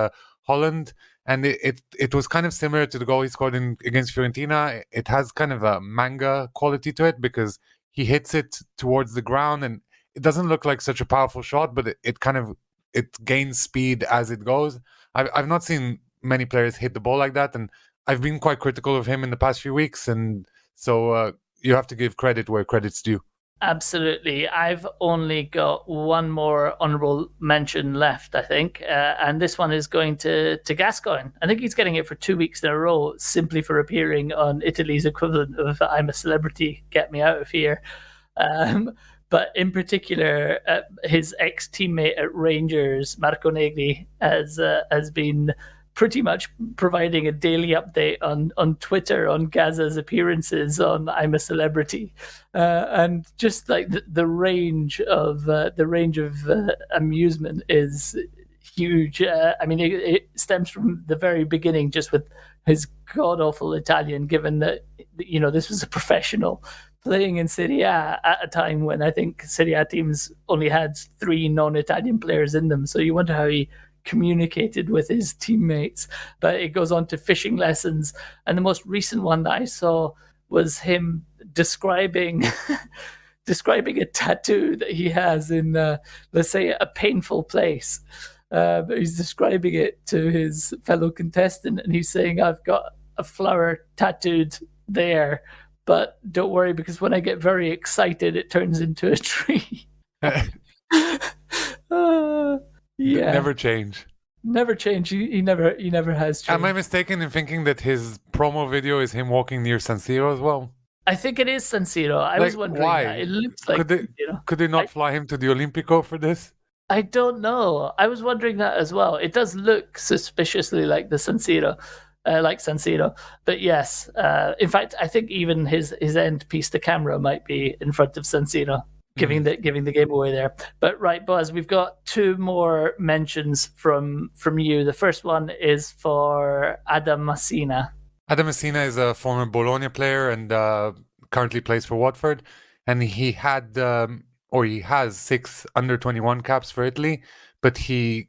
Holland. And it was kind of similar to the goal he scored against Fiorentina. It has kind of a manga quality to it because he hits it towards the ground, and it doesn't look like such a powerful shot, but it gains speed as it goes. I've not seen many players hit the ball like that, and I've been quite critical of him in the past few weeks, and so you have to give credit where credit's due. Absolutely. I've only got one more honourable mention left, I think, and this one is going to Gascoigne. I think he's getting it for 2 weeks in a row simply for appearing on Italy's equivalent of "I'm a Celebrity, Get Me Out of Here." But in particular, his ex-teammate at Rangers, Marco Negri, has been pretty much providing a daily update on Twitter on Gazza's appearances on "I'm a Celebrity," and just like the range of amusement is huge. I mean, it stems from the very beginning, just with his god awful Italian. Given that this was a professional playing in Serie A at a time when I think Serie A teams only had 3 non-Italian players in them, so you wonder how he communicated with his teammates. But it goes on to fishing lessons, and the most recent one that I saw was him describing a tattoo that he has in let's say a painful place, but he's describing it to his fellow contestant, and he's saying, "I've got a flower tattooed there, but don't worry, because when I get very excited it turns into a tree." Yeah. Never change. Never change. He never has changed. Am I mistaken in thinking that his promo video is him walking near San Siro as well? I think it is San Siro. I was wondering why? that. It looks like Could they not fly him to the Olimpico for this? I don't know. I was wondering that as well. It does look suspiciously like the San Siro. Like San Siro, but yes. In fact, I think even his end piece to camera might be in front of San Siro, giving the game away there. But right, Boaz, we've got 2 more mentions from you. The first one is for Adam Messina. Adam Messina is a former Bologna player and currently plays for Watford, and he had he has 6 under-21 caps for Italy, but he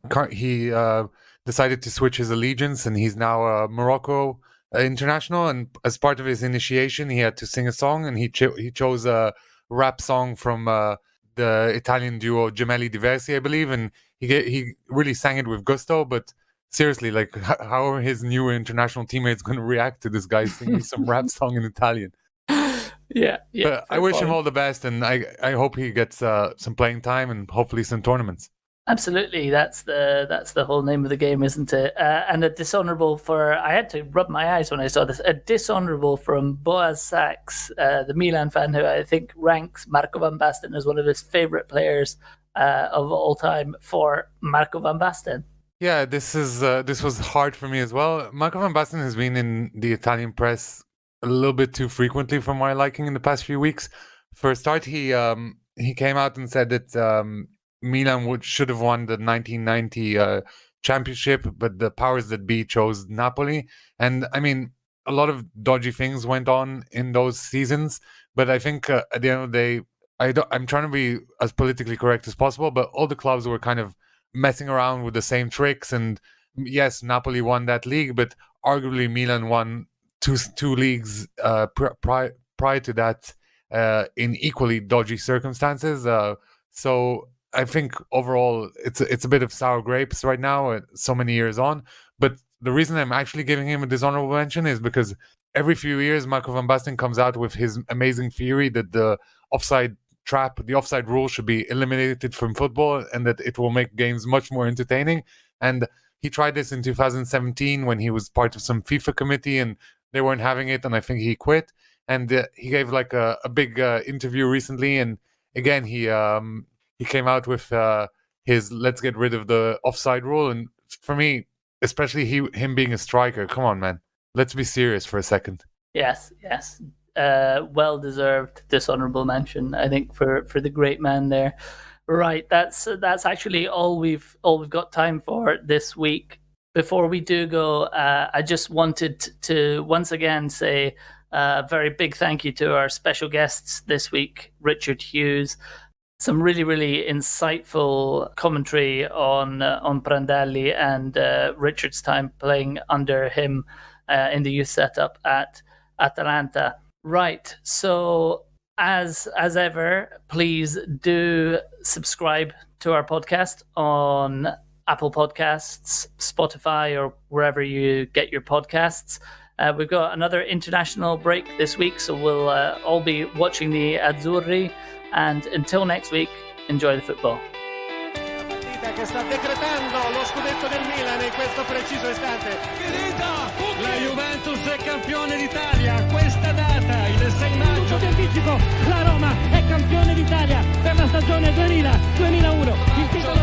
decided to switch his allegiance, and he's now a Morocco international. And as part of his initiation, he had to sing a song, and he chose a rap song from the Italian duo Gemelli Diversi, I believe, and he really sang it with gusto. But seriously, like, how are his new international teammates going to react to this guy singing some rap song in Italian? Yeah. But I wish him all the best, and I hope he gets some playing time and hopefully some tournaments. Absolutely, that's the whole name of the game, isn't it? And a dishonourable for, I had to rub my eyes when I saw this, a dishonourable from Boaz Sachs, the Milan fan, who I think ranks Marco van Basten as one of his favourite players of all time, for Marco van Basten. Yeah, this was hard for me as well. Marco van Basten has been in the Italian press a little bit too frequently for my liking in the past few weeks. For a start, he came out and said that Milan should have won the 1990 championship, but the powers that be chose Napoli. And I mean, a lot of dodgy things went on in those seasons, but I think at the end of the day, I'm trying to be as politically correct as possible, but all the clubs were kind of messing around with the same tricks. And yes, Napoli won that league, but arguably Milan won two leagues prior to that in equally dodgy circumstances. So I think overall it's a bit of sour grapes right now, so many years on. But the reason I'm actually giving him a dishonorable mention is because every few years Marco van Basten comes out with his amazing theory that the offside trap, the offside rule, should be eliminated from football, and that it will make games much more entertaining. And he tried this in 2017 when he was part of some FIFA committee and they weren't having it, and I think he quit. And he gave like a big interview recently, and again he came out with his "let's get rid of the offside rule." And for me, especially him being a striker, come on, man, let's be serious for a second. Yes. Well deserved dishonorable mention, I think, for the great man there. Right, that's actually all we've got time for this week. Before we do go, I just wanted to once again say a very big thank you to our special guests this week, Richard Hughes. Some really, really insightful commentary on Prandelli and Richard's time playing under him in the youth setup at Atalanta. Right, so as ever, please do subscribe to our podcast on Apple Podcasts, Spotify, or wherever you get your podcasts. We've got another international break this week, so we'll all be watching the Azzurri. And until next week, enjoy the football. Che sta decretando lo scudetto del Milan in questo preciso istante. La Juventus è campione d'Italia questa data, il 6 maggio. Di anticipo, la Roma è campione d'Italia per la stagione 2000-2001. Il titolo